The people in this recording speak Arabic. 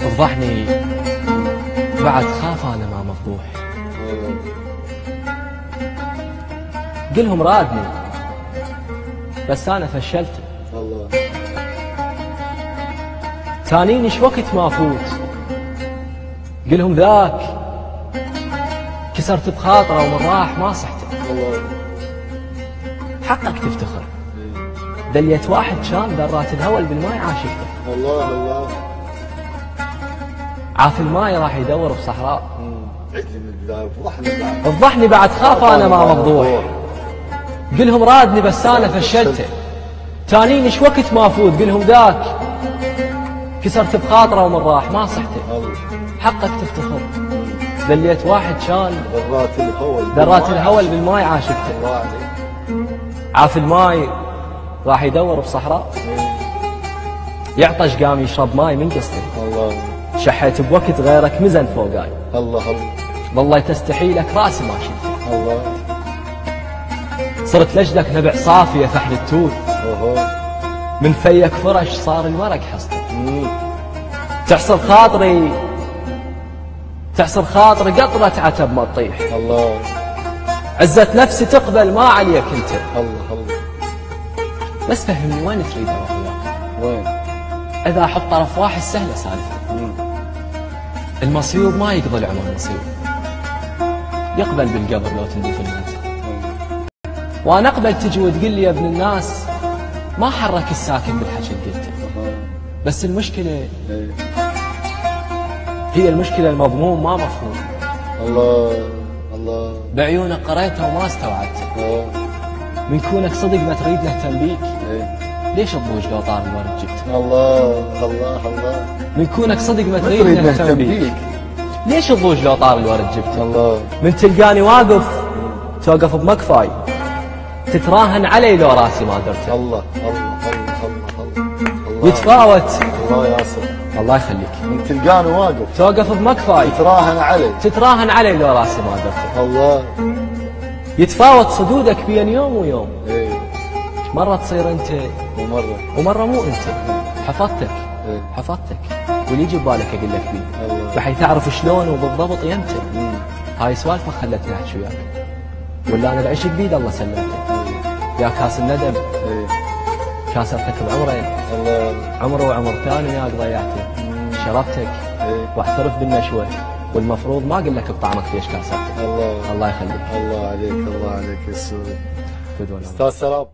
فضحني بعد خاف انا ما مفضوح. قلهم رادني بس انا فشلت. الله. تانيني ايش وقت ما افوت. قلهم ذاك كسرت بخاطره ومن راح ما صحته. الله. حقك تفتخر. دليت واحد كان ذرات الهول بالماي عاشقته. الله الله. عاف الماي راح يدور بصحراء. عدلي من البداية فضحني بعد. فضحني بعد خاف انا ما مفضوح. قلهم رادني بس انا فشلته. تانيني ايش وقت ما افوت. قلهم ذاك كسرت بخاطره ومن راح ما صحته. الله. حقك تفتخر. دليت واحد كان ذرات الهول بالماي عاشقته. الله عليك. عاف الماي راح يدور بصحراء. يعطش قام يشرب ماي من قصتي. الله. شحيت بوقت غيرك مزن فوقاي. الله الله. والله تستحي لك راسي ما شفته. الله. صرت لجلك نبع صافية فحل التوت. اوهو. من فيك فرش صار الورق حصته. تحصر خاطري قطرة عتب ما تطيح. الله. عزة نفسي تقبل ما عليك انت. الله الله. بس فهمني وين تريد اروح وياك؟ وين؟ اذا احط طرف واحد سهلة سالفة. المصيوب ما يقضي العمر مصيوب. يقبل بالقبر لو تندي في المنزل. وانا اقبل تجي وتقول لي يا ابن الناس ما حرك الساكن بالحكي اللي قلته. بس المشكلة هي المشكلة المضمون ما مفهوم. الله الله. بعيونك قريتها وما استوعبتها. من كونك صدق ما تريد نهتم بيك. ليش تضوج لو طار الورد جبته؟ الله الله الله. من كونك صدق ما تريد نهتم بيك. ليش تضوج لو طار الورد جبته؟ الله. من تلقاني واقف توقف بمكفاي تتراهن علي لو راسي ما درته. الله الله الله الله. يتفاوت. الله ياسر. الله يخليك. من تلقاني واقف توقف بمكفاي تتراهن علي لو راسي ما درته. الله. يتفاوت صدودك بين يوم ويوم. مرة تصير انت ومرة مو انت. حفظتك واللي يجي ببالك اقول لك بيه بحيث تعرف شلون وبالضبط يمتى. هاي سوالفة خلتني احكي وياك. ولا انا العشق بيد الله سلمته. يا كاس الندم كاس ارتكب عمرين. عمره وعمر ثاني وياك ضيعته. شربتك واعترف بالنشوة والمفروض ما اقول لك بطعمك ليش كاسرتك. الله يخليك. الله عليك. الله عليك يا سوري. استاذ سلام.